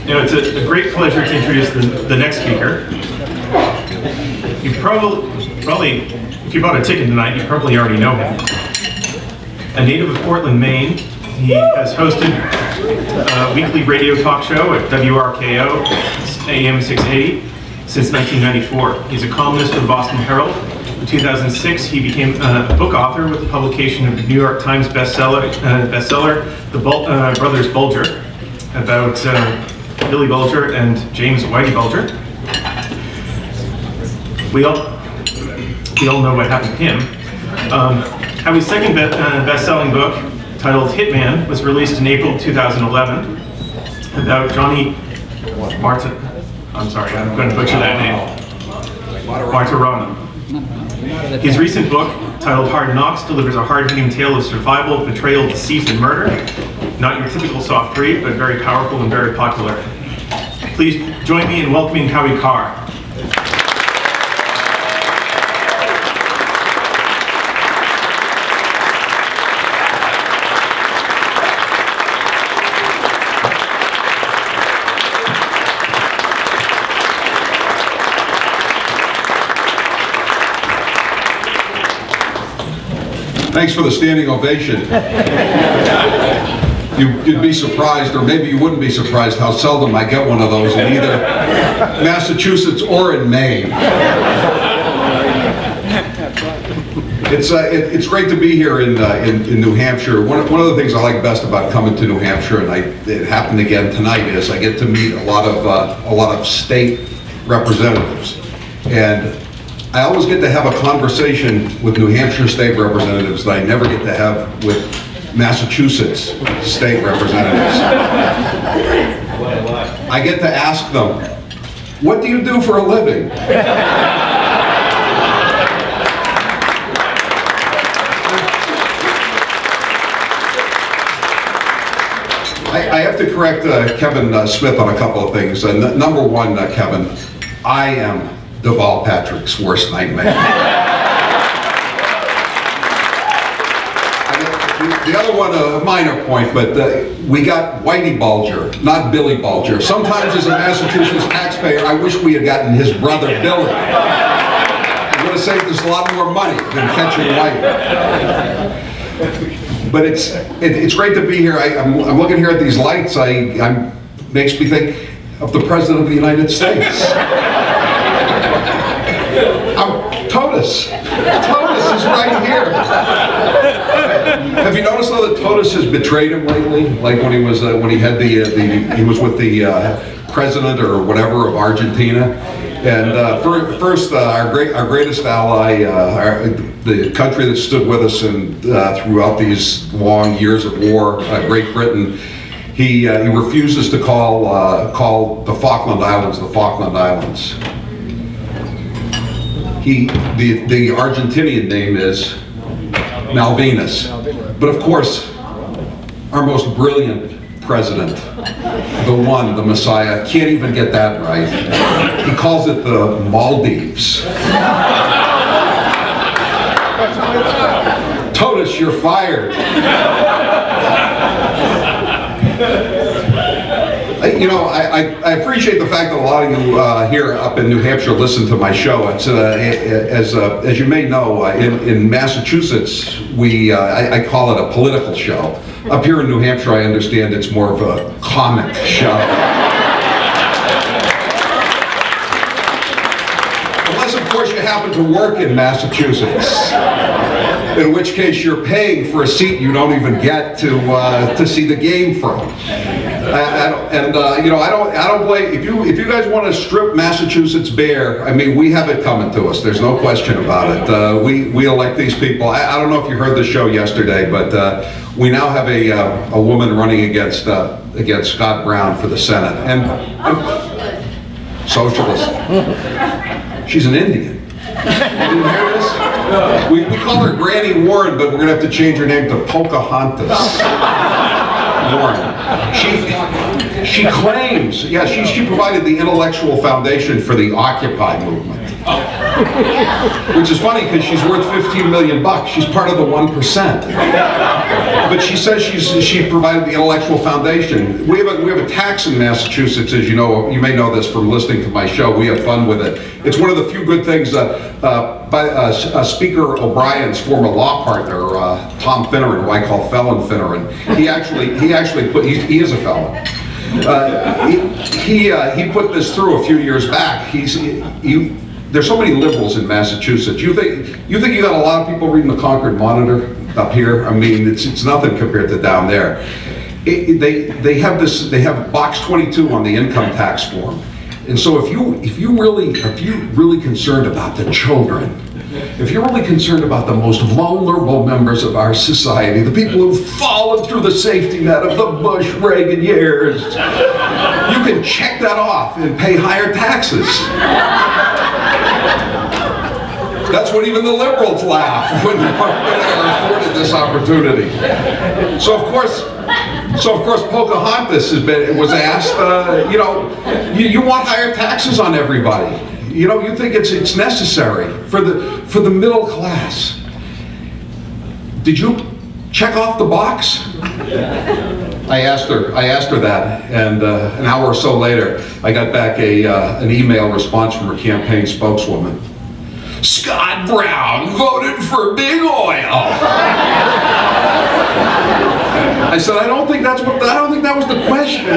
It's a great pleasure to introduce the next speaker. You probably, if you bought a ticket tonight, you probably already know him. A native of Portland, Maine, he has hosted a weekly radio talk show at WRKO, AM 680, since 1994. He's a columnist for the Boston Herald. In 2006, he became a book author with the publication of the New York Times bestseller, The Brothers Bulger, about Billy Bulger and James Whitey Bulger. We all know what happened to him. Howie's second best-selling book, titled Hitman, was released in April 2011 about Johnny Martin. I'm sorry, I'm going to butcher that name. Martirano. His recent book, titled Hard Knocks, delivers a hard-hitting tale of survival, betrayal, deceit, and murder. Not your typical soft read, but very powerful and very popular. Please join me in welcoming Howie Carr. Thanks for the standing ovation. You'd be surprised, or maybe you wouldn't be surprised, how seldom I get one of those in either Massachusetts or in Maine. It's great to be here in New Hampshire. One of the things I like best about coming to New Hampshire, and it happened again tonight, is I get to meet a lot of state representatives, and I always get to have a conversation with New Hampshire state representatives that I never get to have with Massachusetts state representatives. I get to ask them, what do you do for a living? I have to correct Kevin Smith on a couple of things. Number one, Kevin, I am Deval Patrick's worst nightmare. The other one, a minor point, but we got Whitey Bulger, not Billy Bulger. Sometimes as a Massachusetts taxpayer, I wish we had gotten his brother Billy. It would have saved us a lot more money than catching Whitey. But it's great to be here. I'm looking here at these lights. Makes me think of the President of the United States. Totus is right here. Have you noticed though that Totus has betrayed him lately? Like when he was he was with the president or whatever of Argentina. And first, our greatest ally, the country that stood with us and throughout these long years of war, Great Britain. He refuses to call the Falkland Islands the Falkland Islands. The Argentinian name is Malvinas. But of course, our most brilliant president, the one, the Messiah, can't even get that right. He calls it the Maldives. Totus, you're fired. I appreciate the fact that a lot of you here up in New Hampshire listen to my show. It's as you may know, in Massachusetts, I call it a political show. Up here in New Hampshire, I understand it's more of a comic show. Unless, of course, you happen to work in Massachusetts, in which case you're paying for a seat you don't even get to see the game from. I don't blame if you guys want to strip Massachusetts bare. I mean, we have it coming to us. There's no question about it. We elect these people. I don't know if you heard the show yesterday, but we now have a woman running against Scott Brown for the Senate, and socialist. She's an Indian. You didn't hear this? We call her Granny Warren, but we're gonna have to change her name to Pocahontas Warren. She claims, she provided the intellectual foundation for the Occupy movement. Which is funny because she's worth $15 million. She's part of the 1%. But she says she provided the intellectual foundation. We have a tax in Massachusetts, as you know. You may know this from listening to my show. We have fun with it. It's one of the few good things by Speaker O'Brien's former law partner, Tom Finneran, who I call Felon Finneran. He is a felon. He put this through a few years back. There's so many liberals in Massachusetts. You think you got a lot of people reading the Concord Monitor up here? I mean, it's nothing compared to down there. They have box 22 on the income tax form, and so if you're really concerned about the children, if you're really concerned about the most vulnerable members of our society, the people who've fallen through the safety net of the Bush-Reagan years, you can check that off and pay higher taxes. That's what even the liberals laugh when they're afforded this opportunity. So of course, Pocahontas was asked, you want higher taxes on everybody. You think it's necessary for the middle class. Did you check off the box? I asked her that, and an hour or so later, I got back an email response from her campaign spokeswoman. Scott Brown voted for big oil. I said, I don't think that was the question I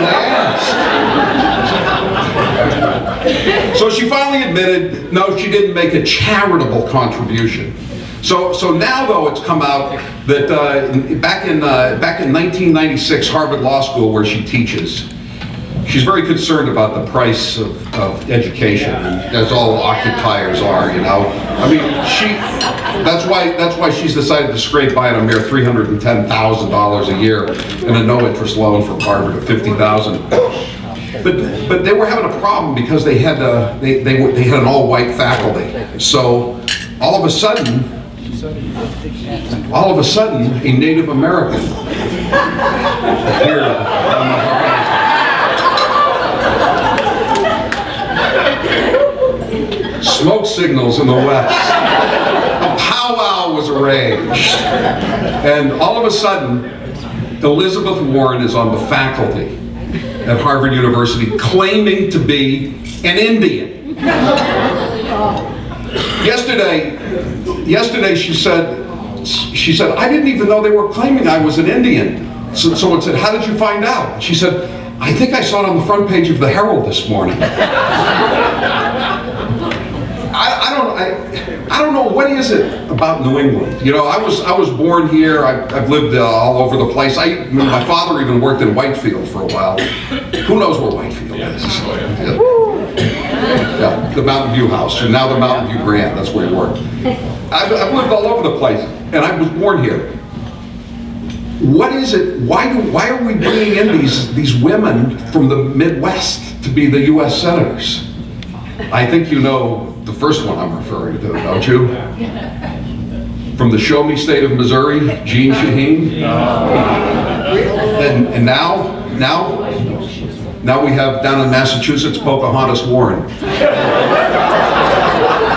asked. So she finally admitted, no, she didn't make a charitable contribution. So now, though, it's come out that back in 1996, Harvard Law School, where she teaches, she's very concerned about the price of education, as all occupiers are, I mean, that's why she's decided to scrape by on a mere $310,000 a year and a no-interest loan from Harvard of $50,000. But they were having a problem because they had an all-white faculty. So all of a sudden, a Native American appeared on the horizon. Smoke signals in the west. A powwow was arranged. And all of a sudden, Elizabeth Warren is on the faculty at Harvard University claiming to be an Indian. Yesterday she said, I didn't even know they were claiming I was an Indian. So someone said, how did you find out? She said, I think I saw it on the front page of the Herald this morning. I don't know, what is it about New England? I was born here. I've lived all over the place. My father even worked in Whitefield for a while. Who knows where Whitefield is? Yeah, the Mountain View house, and now the Mountain View Grand. That's where he worked. I've lived all over the place, and I was born here. What is it? Why are we bringing in these women from the Midwest to be the U.S. senators? I think you know the first one I'm referring to, don't you? From the show me state of Missouri, Jeanne Shaheen. And now we have down in Massachusetts, Pocahontas Warren.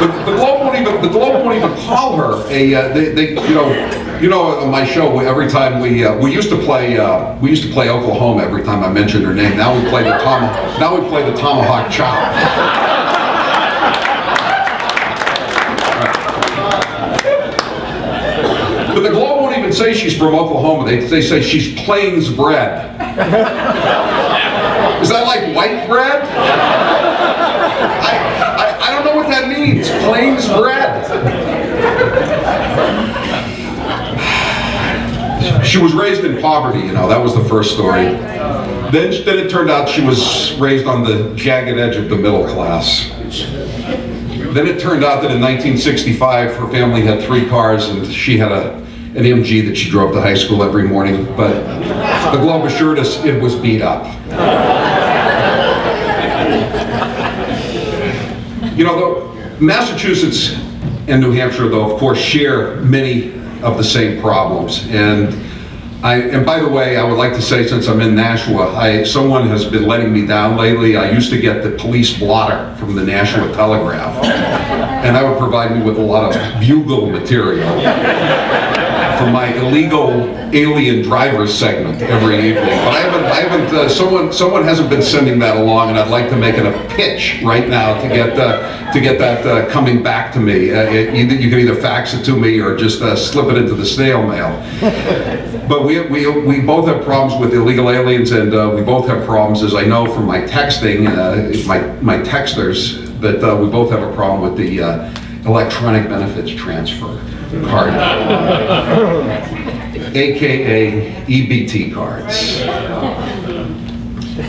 The Globe won't even call her on my show, every time we used to play Oklahoma every time I mentioned her name. Now we play the tomahawk chop. But the Globe won't even say she's from Oklahoma. They say she's plains bred. Is that like white bread? I don't know what that means. Plains bred. She was raised in poverty, that was the first story. Then it turned out she was raised on the jagged edge of the middle class. Then it turned out that in 1965, her family had 3 cars and she had an MG that she drove to high school every morning, but the Globe assured us it was beat up. Massachusetts and New Hampshire, though, of course, share many of the same problems. And by the way, I would like to say, since I'm in Nashua, someone has been letting me down lately. I used to get the police blotter from the Nashua Telegraph, and that would provide me with a lot of bugle material for my illegal alien driver segment every evening. But I haven't. Someone hasn't been sending that along, and I'd like to make it a pitch right now to get that coming back to me. You can either fax it to me or just slip it into the snail mail. But we both have problems with illegal aliens, and we both have problems, as I know from my texting, my texters, that we both have a problem with the electronic benefits transfer card, AKA EBT cards.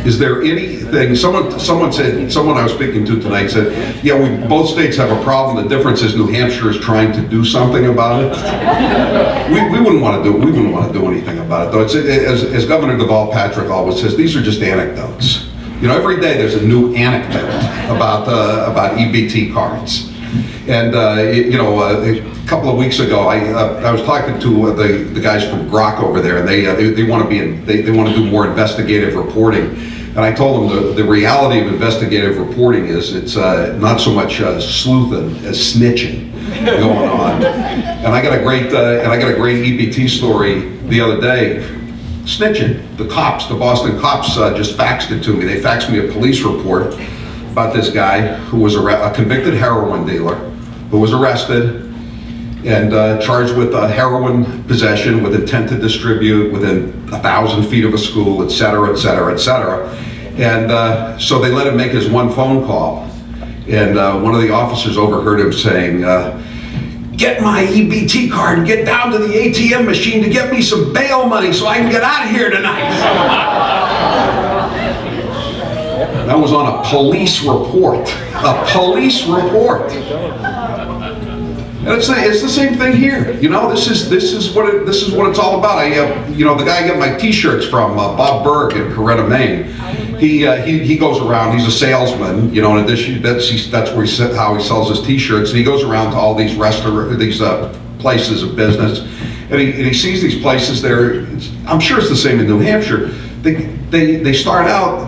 Is there anything, someone I was speaking to tonight said, yeah, both states have a problem. The difference is New Hampshire is trying to do something about it. We wouldn't want to do anything about it, though. As Governor Deval Patrick always says, these are just anecdotes. You know, every day there's a new anecdote about EBT cards. And you know, a couple of weeks ago, I was talking to the guys from GrokTV over there, and they want to do more investigative reporting. And I told them the reality of investigative reporting is it's not so much sleuthing as snitching going on. And I got a great EBT story the other day. Snitching. The cops, the Boston cops, just faxed it to me. They faxed me a police report about this guy who was a convicted heroin dealer who was arrested and charged with heroin possession with intent to distribute within 1,000 feet of a school, et cetera, et cetera, et cetera. And so they let him make his one phone call. And one of the officers overheard him saying, get my EBT card and get down to the ATM machine to get me some bail money so I can get out of here tonight. That was on a police report. A police report. And it's the same thing here. You know, this is what it's all about. You know, the guy I get my T-shirts from, Bob Berg in Coretta, Maine. He goes around. He's a salesman. You know, in addition, that's how he sells his T-shirts. And he goes around to all these places of business, and he sees these places there. I'm sure it's the same in New Hampshire. They start out.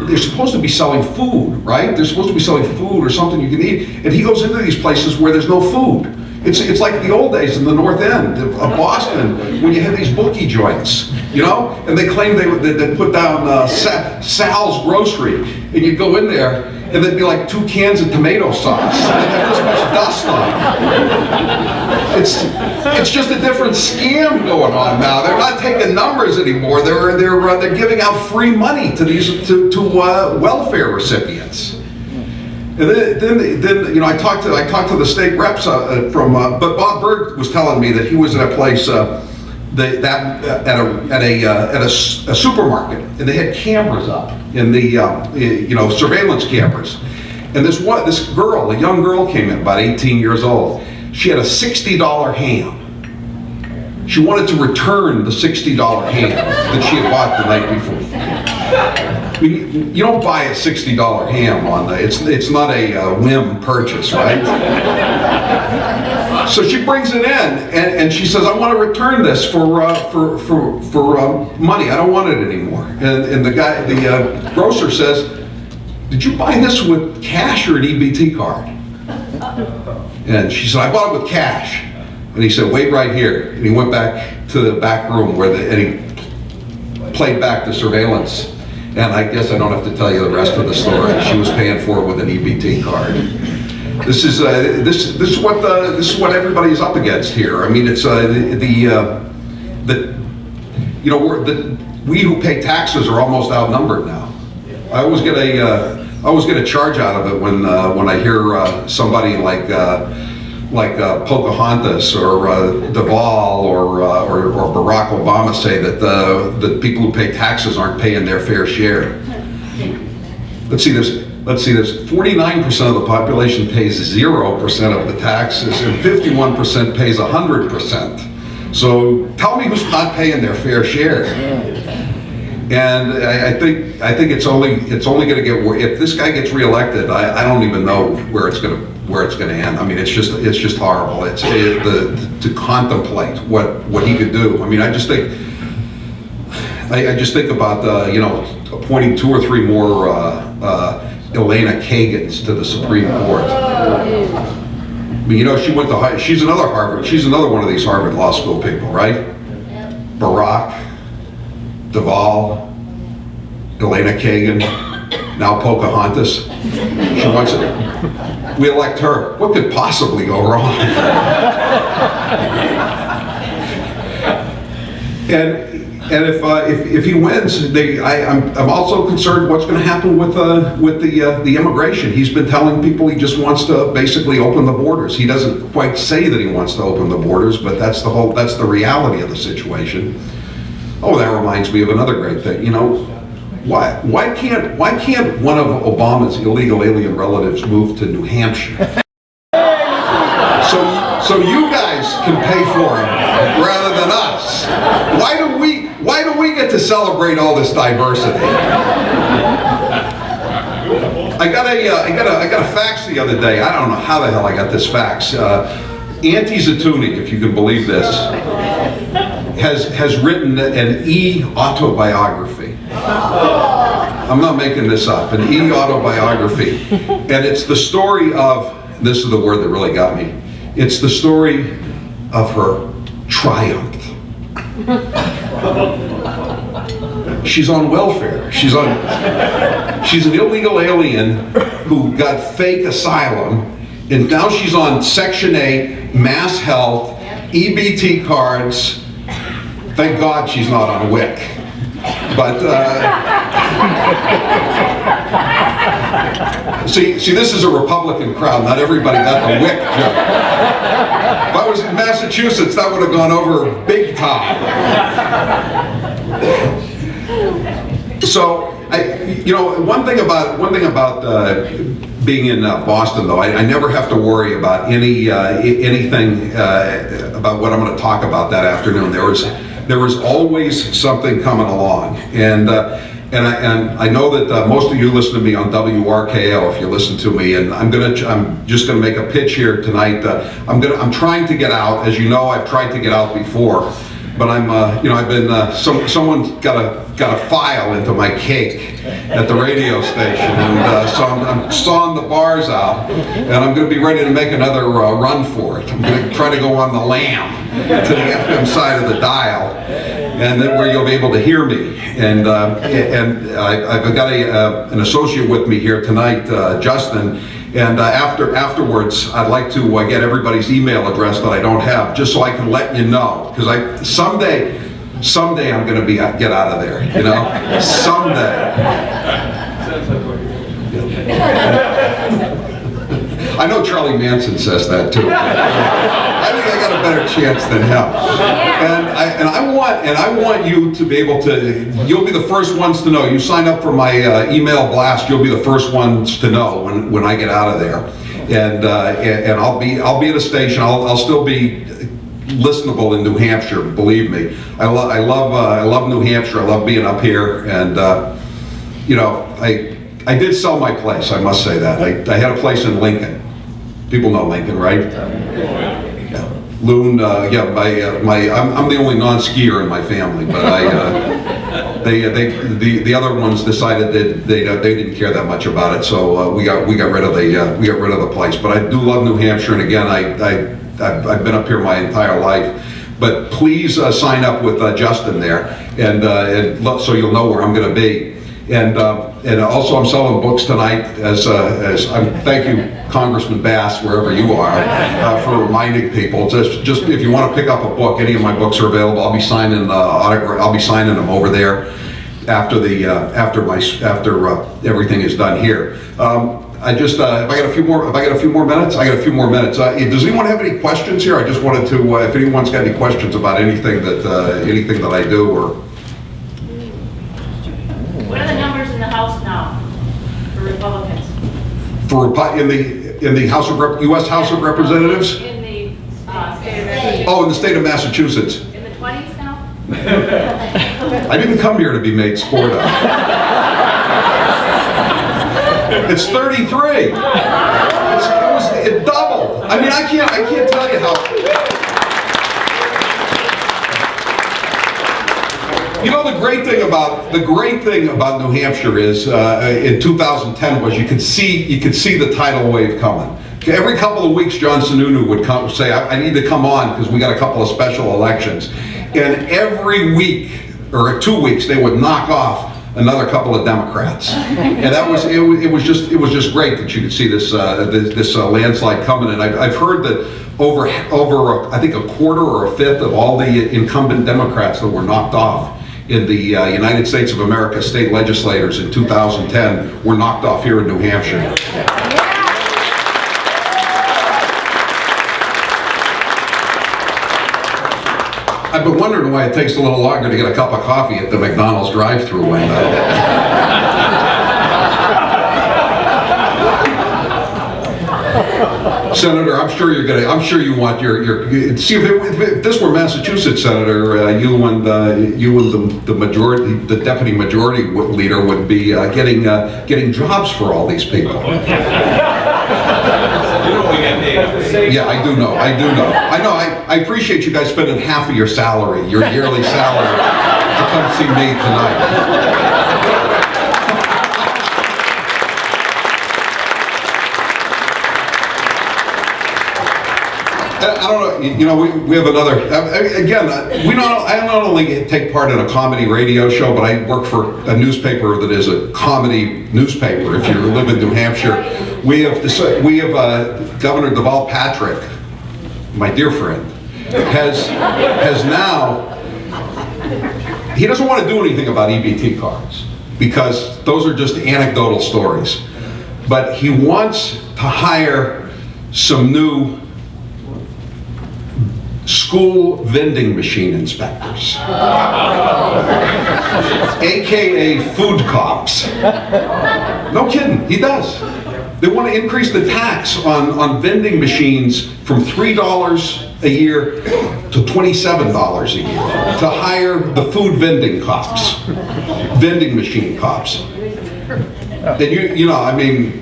They're supposed to be selling food, right? They're supposed to be selling food or something you can eat. And he goes into these places where there's no food. It's like the old days in the North End of Boston when you had these bookie joints, you know? And they claimed they put down Sal's Grocery. And you'd go in there and there'd be like 2 cans of tomato sauce. And they'd have this much dust on it. It's just a different scam going on now. They're not taking numbers anymore. They're giving out free money to these welfare recipients. And then you know, I talked to the state reps but Bob Berg was telling me that he was at a place at a supermarket, and they had cameras up in the you know, surveillance cameras. And this girl, a young girl, came in about 18 years old. She had a $60 ham. She wanted to return the $60 ham that she had bought the night before. I mean, you don't buy a $60 ham on it's not a whim purchase, right? So she brings it in and she says, I want to return this for money. I don't want it anymore. And the grocer says, did you buy this with cash or an EBT card? And she said, I bought it with cash. And he said, wait right here. And he went back to the back room and he played back the surveillance. And I guess I don't have to tell you the rest of the story. She was paying for it with an EBT card. This is what everybody is up against here. I mean, it's you know, we who pay taxes are almost outnumbered now. I always get a charge out of it when I hear somebody like Pocahontas or Deval or Barack Obama say that the people who pay taxes aren't paying their fair share. Let's see this. 49% of the population pays 0% of the taxes, and 51% pays 100%. So tell me who's not paying their fair share. And I think it's only going to get worse. If this guy gets reelected, I don't even know where it's going to end. I mean, it's just horrible. To contemplate what he could do. I mean, I just think about you know, appointing 2 or 3 more Elena Kagans to the Supreme Court. mean, you know, she went to she's another one of these Harvard Law School people, right? Barack, Duvall, Elena Kagan, now Pocahontas. She wants it. We elect her. What could possibly go wrong? And if he wins, I'm also concerned what's going to happen with the immigration. He's been telling people he just wants to basically open the borders. He doesn't quite say that he wants to open the borders, but that's the reality of the situation. Oh, that reminds me of another great thing. You know, why can't one of Obama's illegal alien relatives move to New Hampshire? So you guys can pay for him rather than us. Why do we get to celebrate all this diversity? I got a fax the other day. I don't know how the hell I got this fax. Auntie Zatuni, if you can believe this, has written an e-autobiography. I'm not making this up, an e-autobiography. And it's the story of, this is the word that really got me, it's the story of her triumph. She's on welfare. She's an illegal alien who got fake asylum, and now she's on Section 8, Mass Health, EBT cards. Thank God she's not on WIC. But see, this is a Republican crowd. Not everybody got the WIC joke. If I was in Massachusetts, that would have gone over big time. So, one thing about being in Boston, though, I never have to worry about anything about what I'm going to talk about that afternoon. There was always something coming along, and I know that most of you listen to me on WRKO if you listen to me, and I'm just gonna make a pitch here tonight. I'm trying to get out. As you know, I've tried to get out before, but I've been someone's got a file into my cake at the radio station, and so I'm sawing the bars out, and I'm going to be ready to make another run for it. I'm going to try to go on the lamb to the FM side of the dial, and then where you'll be able to hear me. And I've got an associate with me here tonight, Justin. And afterwards, I'd like to get everybody's email address that I don't have, just so I can let you know, because someday I'm going to get out of there, you know, someday. I know Charlie Manson says that too. I think I got a better chance than him. And I want you to be able to. You'll be the first ones to know. You sign up for my email blast. You'll be the first ones to know when I get out of there. And I'll be at a station. I'll still be listenable in New Hampshire. Believe me, I love New Hampshire. I love being up here. And I did sell my place. I must say that. I had a place in Lincoln. People know Lincoln, right? Yeah. Loon. I'm the only non-skier in my family, but the other ones decided that they didn't care that much about it, so we got rid of the place. But I do love New Hampshire, and again, I've been up here my entire life. But please sign up with Justin there, and so you'll know where I'm going to be. And also I'm selling books tonight, as thank you, Congressman Bass, wherever you are, for reminding people. Just if you want to pick up a book, any of my books are available. I'll be signing I'll be signing them over there after everything is done here. I just if I got a few more minutes. Does anyone have any questions here? I just wanted to if anyone's got any questions about anything that I do or. What are the numbers in the House now for Republicans? In the House of U.S. House of Representatives? In the state of Massachusetts. Oh, in the state of Massachusetts. In the 20s now? I didn't come here to be made sport of. It's 33. It doubled. I mean, I can't tell you how. You know, the great thing about New Hampshire is in 2010 was you could see the tidal wave coming. Every couple of weeks, John Sununu would come say, I need to come on because we got a couple of special elections. And every week, or 2 weeks, they would knock off another couple of Democrats. And that was, it was just great that you could see this, this landslide coming. And I've heard that over I think a quarter or a fifth of all the incumbent Democrats that were knocked off in the United States of America state legislators in 2010 were knocked off here in New Hampshire. I've been wondering why it takes a little longer to get a cup of coffee at the McDonald's drive-thru window. Senator, I'm sure you want your see if this were Massachusetts, Senator, you and the majority, the deputy majority leader would be getting jobs for all these people. Yeah, I do know. I know. I appreciate you guys spending half of your salary, your yearly salary, to come see me tonight. I don't know, you know, we have another, again, I not only take part in a comedy radio show, but I work for a newspaper that is a comedy newspaper. If you live in New Hampshire, we have Governor Deval Patrick, my dear friend, has now, he doesn't want to do anything about EBT cards because those are just anecdotal stories. But he wants to hire some new school vending machine inspectors, AKA food cops. No kidding, he does. They want to increase the tax on vending machines from $3 a year to $27 a year to hire the food vending cops, vending machine cops. And you know, I mean,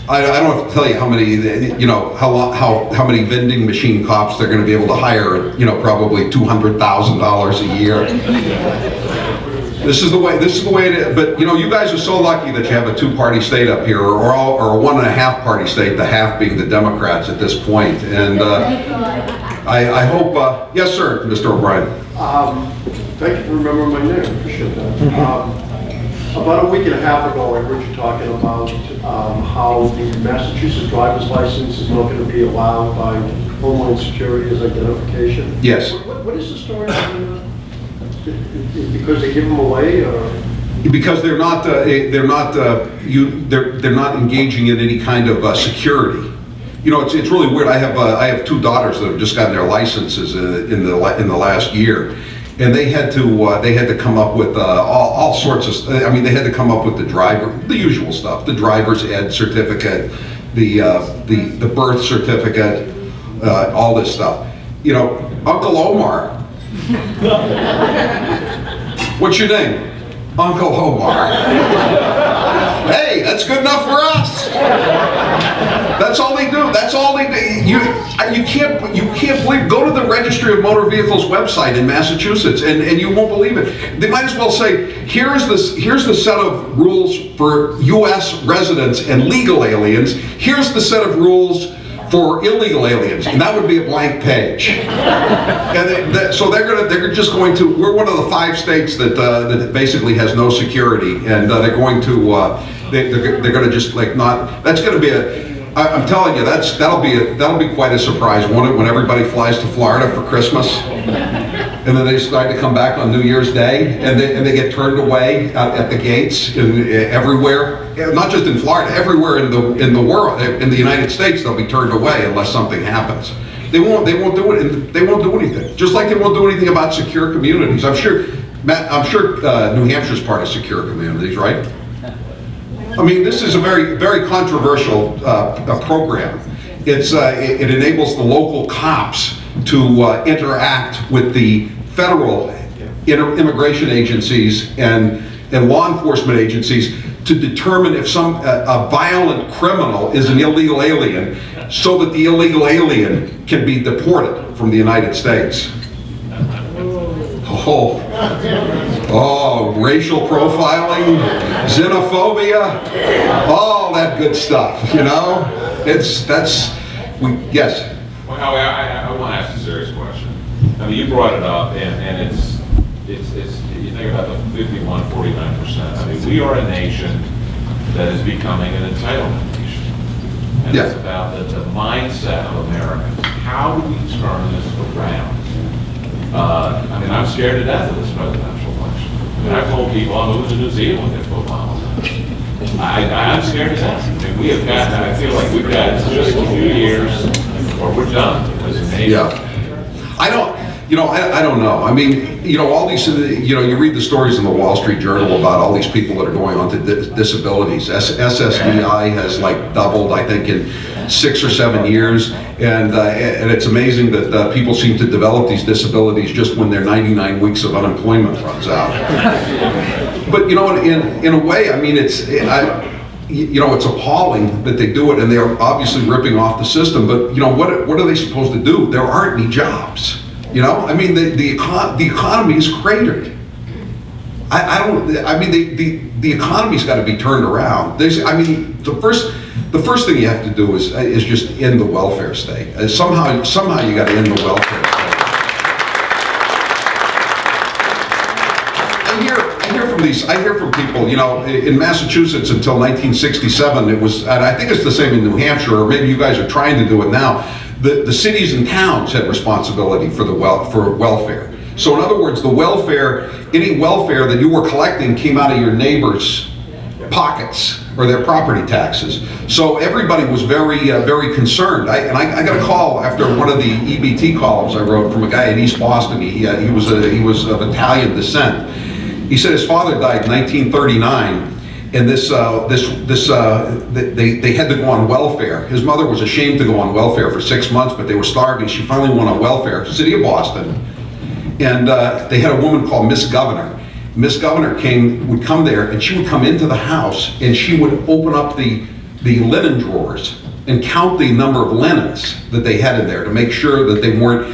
I don't have to tell you how many, you know, how many vending machine cops they're going to be able to hire, you know, probably $200,000 a year. This is the way it is. But you know, you guys are so lucky that you have a two-party state up here, or a 1.5-party state, the half being the Democrats at this point. And I hope, yes sir, Mr. O'Brien. Thank you for remembering my name, I appreciate that. About a week and a half ago, I heard you talking about how the Massachusetts driver's license is not going to be allowed by Homeland Security as identification. Yes. What is the story? Because they give them away, or? Because they're not engaging in any kind of security. You know, it's really weird. I have two daughters that have just gotten their licenses in the last year. And they had to come up with all sorts of. I mean, they had to come up with the usual stuff, the driver's ed certificate, the birth certificate, all this stuff. You know, Uncle Omar. What's your name? Uncle Omar. Hey, that's good enough for us. That's all they do. That's all they do. You can't believe. Go to the Registry of Motor Vehicles website in Massachusetts, and you won't believe it. They might as well say, here's the set of rules for U.S. residents and legal aliens. Here's the set of rules for illegal aliens, and that would be a blank page. And so they're just going to. We're one of the 5 states that basically has no security, and they're going to. They're going to just like not. That's going to be a. I'm telling you, that'll be quite a surprise, won't it? When everybody flies to Florida for Christmas, and then they decide to come back on New Year's Day, and they get turned away at the gates everywhere. Not just in Florida, everywhere in the world, in the United States, they'll be turned away unless something happens. They won't do it. They won't do anything. Just like they won't do anything about secure communities. I'm sure New Hampshire's part of secure communities, right? I mean, this is a very, very controversial program. It enables the local cops to interact with the federal immigration agencies and law enforcement agencies to determine if a violent criminal is an illegal alien, so that the illegal alien can be deported from the United States. Oh Oh, racial profiling, xenophobia, all that good stuff, you know? Yes? Well, Howie, I want to ask a serious question. I mean, you brought it up, and it's you think about the 51, 49%. I mean, we are a nation that is becoming an entitlement nation. And Yeah. it's about the mindset of Americans. How do we turn this around? I mean, I'm scared to death of this presidential election. I mean, I've told people I'm moving to New Zealand if Obama wins. I'm scared to death. I mean, we have got, I feel like we've got just a few years or we're done as a nation. Yeah. I don't know. I mean, all these, you read the stories in the Wall Street Journal about all these people that are going on to disabilities. SSDI has like doubled, I think, in 6 or 7 years. And it's amazing that people seem to develop these disabilities just when their 99 weeks of unemployment runs out. But, in a way, I mean, it's appalling that they do it, and they're obviously ripping off the system. But, what are they supposed to do? There aren't any jobs. I mean, the economy is cratered. The economy's got to be turned around. The first thing you have to do is just end the welfare state. Somehow you got to end the welfare state. I hear from people, in Massachusetts until 1967, it was, and I think it's the same in New Hampshire, or maybe you guys are trying to do it now. The cities and towns had responsibility for welfare. So in other words, any welfare that you were collecting came out of your neighbors' pockets or their property taxes. So everybody was very concerned. I got a call after one of the EBT columns I wrote from a guy in East Boston. He was of Italian descent. He said his father died in 1939. And they had to go on welfare. His mother was ashamed to go on welfare for 6 months, but they were starving. She finally went on welfare, city of Boston. And they had a woman called Miss Governor. Miss Governor would come there, and she would come into the house, and she would open up the linen drawers and count the number of linens that they had in there to make sure that they weren't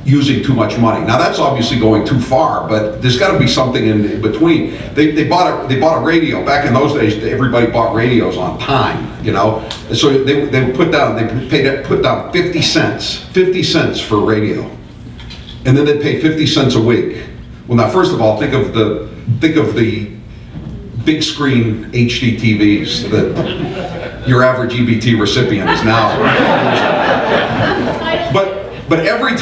using too much money. Now that's obviously going too far, but there's got to be something in between. They bought a radio. Back in those days, everybody bought radios on time, So they would put down 50 cents for a radio, and then they'd pay 50 cents a week. Well, now first of all, think of the big screen HD TVs that your average EBT recipient is now. But every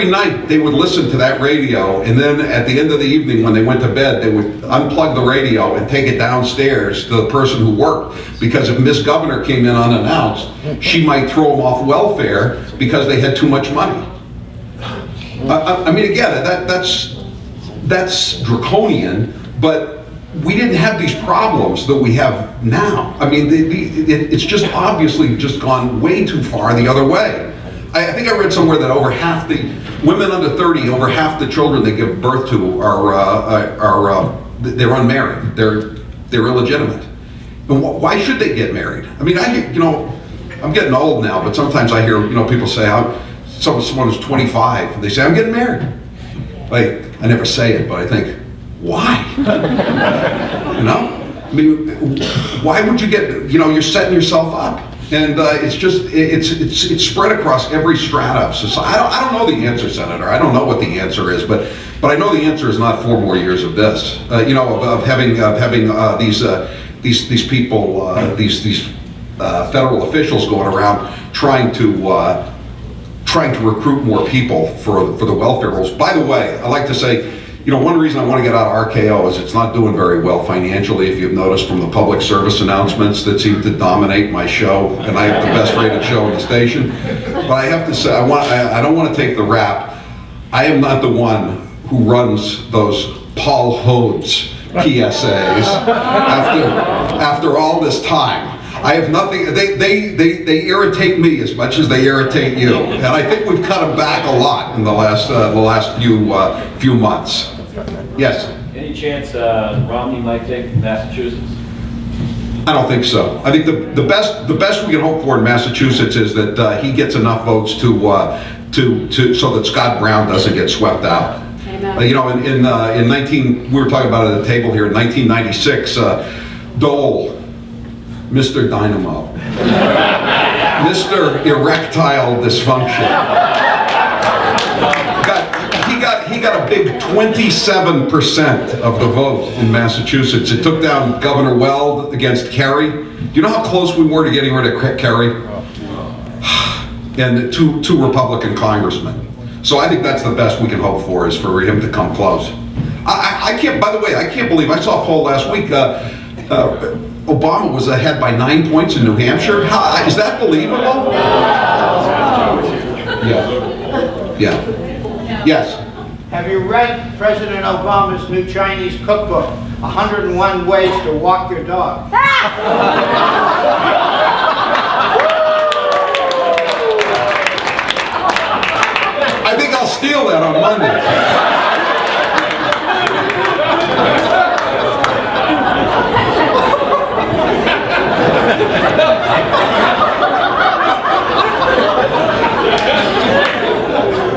night they would listen to that radio, and then at the end of the evening when they went to bed, they would unplug the radio and take it downstairs to the person who worked, because if Miss Governor came in unannounced, she might throw them off welfare because they had too much money. I mean, again, that's draconian, but we didn't have these problems that we have now. I mean, it's just obviously just gone way too far the other way. I think I read somewhere that over half the women under 30, over half the children they give birth to they're unmarried. They're illegitimate. And why should they get married? I mean, I'm getting old now, but sometimes I hear people say, someone who's 25, and they say, I'm getting married. I never say it, but I think, why? I mean, why would you get? You're setting yourself up. And it's spread across every strata of society. I don't know the answer, Senator. I don't know what the answer is, but I know the answer is not 4 more years of this. Of having these people, these federal officials going around trying to recruit more people for the welfare rolls. By the way, I like to say, one reason I want to get out of RKO is it's not doing very well financially, if you've noticed from the public service announcements that seem to dominate my show, and I have the best rated show in the station. But I have to say, I don't want to take the rap. I am not the one who runs those Paul Hodes PSAs after all this time. I have nothing, they irritate me as much as they irritate you. And I think we've cut them back a lot in the last few months. Yes? Any chance Romney might take Massachusetts? I don't think so. I think the best we can hope for in Massachusetts is that he gets enough votes so that Scott Brown doesn't get swept out. You know, in 19, we were talking about it at the table here, in 1996, Dole, Mr. Dynamo, Mr. Erectile Dysfunction, he got a big 27% of the vote in Massachusetts. It took down Governor Weld against Kerry. Do you know how close we were to getting rid of Kerry? And two Republican congressmen. So I think that's the best we can hope for, is for him to come close. I can't, by the way, I can't believe, I saw a poll last week, Obama was ahead by 9 points in New Hampshire. Is that believable? Yeah. Yes. Have you read President Obama's new Chinese cookbook, 101 Ways to Walk Your Dog? I think I'll steal that on Monday.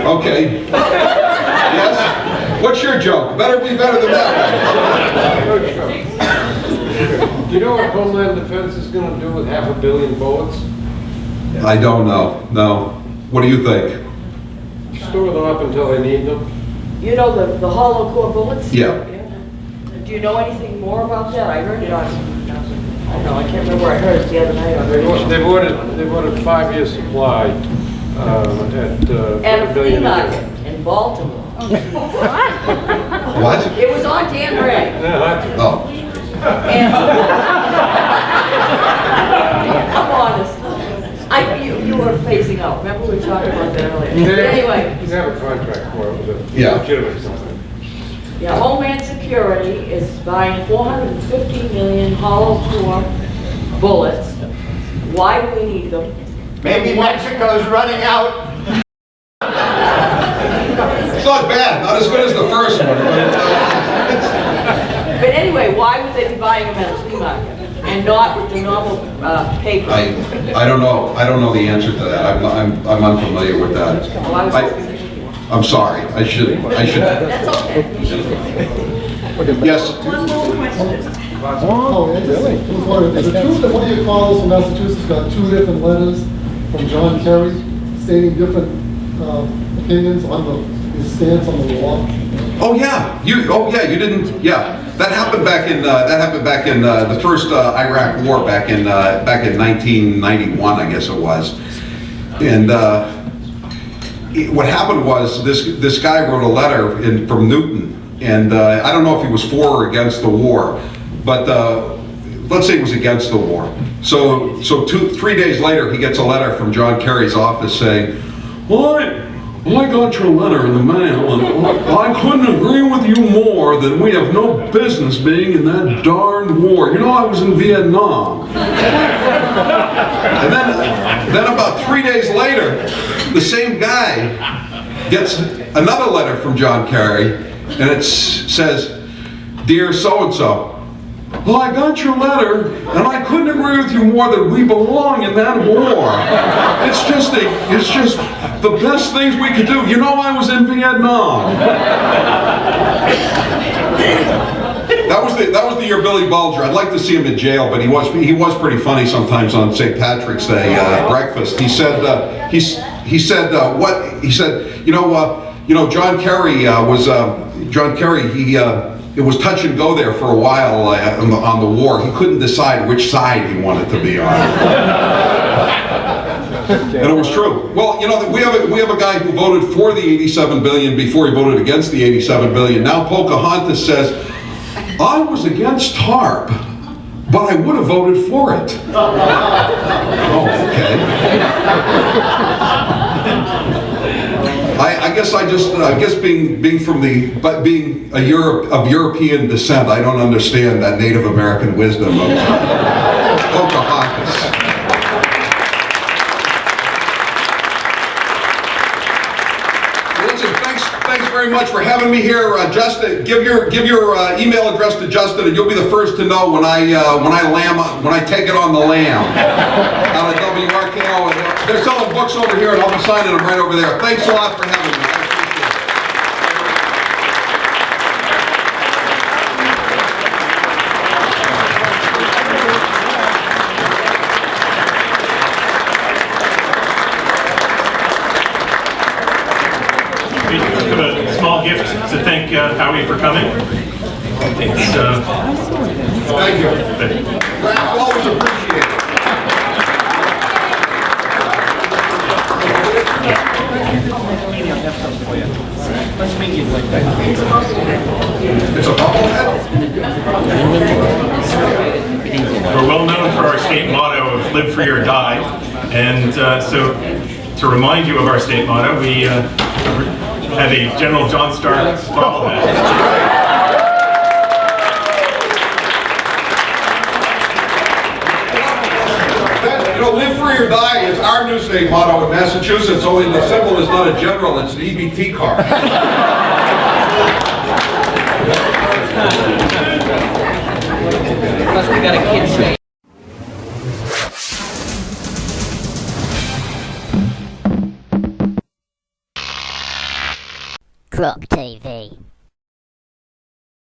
Okay. Yes? What's your joke? Better be better than that one. Do you know what Homeland Defense is going to do with 500 million bullets? I don't know. No. What do you think? Store them up until they need them. You know the hollow core bullets? Yeah. Do you know anything more about that? I heard it on, I don't know, I can't remember where I heard it the other night on the radio. They've ordered 5-year supply at At a flea market in Baltimore. What? It was on Dan Ray. Oh. And I'm honest. You were phasing out. Remember we talked about that earlier. But anyway. You have a contract for it with a Yeah. legitimate something. Yeah, Homeland Security is buying 450 million hollow core bullets. Why do we need them? Maybe Mexico's running out. It's not bad. Not as good as the first one. But anyway, why would they be buying them at a flea market and not with the normal paper? I don't know. I don't know the answer to that. I'm unfamiliar with that. Well, I was hoping- I'm sorry. I should. That's okay. Yes. One more question. Oh, really? Is it true that one of your callers from Massachusetts got 2 different letters from John Kerry stating different opinions on his stance on the war? Oh yeah. You didn't. Yeah. That happened back in the first Iraq War back in 1991, I guess it was. And what happened was this guy wrote a letter from Newton, and I don't know if he was for or against the war, but let's say he was against the war. So 3 days later, he gets a letter from John Kerry's office saying, "Well, I got your letter in the mail, and I couldn't agree with you more that we have no business being in that darn war. You know, I was in Vietnam." And then about 3 days later, the same guy gets another letter from John Kerry, and it says, "Dear so-and-so, well, I got your letter, and I couldn't agree with you more that we belong in that war. It's just the best things we could do. You know, I was in Vietnam." That was the year Billy Bulger. I'd like to see him in jail, but he was pretty funny sometimes on St. Patrick's Day breakfast. He said John Kerry it was touch and go there for a while on the war. He couldn't decide which side he wanted to be on. And it was true. Well, you know, we have a guy who voted for the 87 billion before he voted against the 87 billion. Now Pocahontas says, "I was against TARP, but I would have voted for it." Oh, okay. I guess being of European descent, I don't understand that Native American wisdom of Pocahontas. Listen, thanks very much for having me here, Justin. Give your email address to Justin, and you'll be the first to know when I take it on the lam out of WRKO. They're selling books over here, and I'll be signing them right over there. Thanks a lot for having me. I appreciate it. gift to thank Howie for coming. It's, Thank you. Grant, always appreciate it. It's a bobblehead? We're well known for our state motto of live free or die. And so to remind you of our state motto, we have a General John Stark bobblehead. You know, live free or die is our new state motto in Massachusetts, only the symbol is not a general, it's an EBT card. Plus we got a kid state. GrokTV.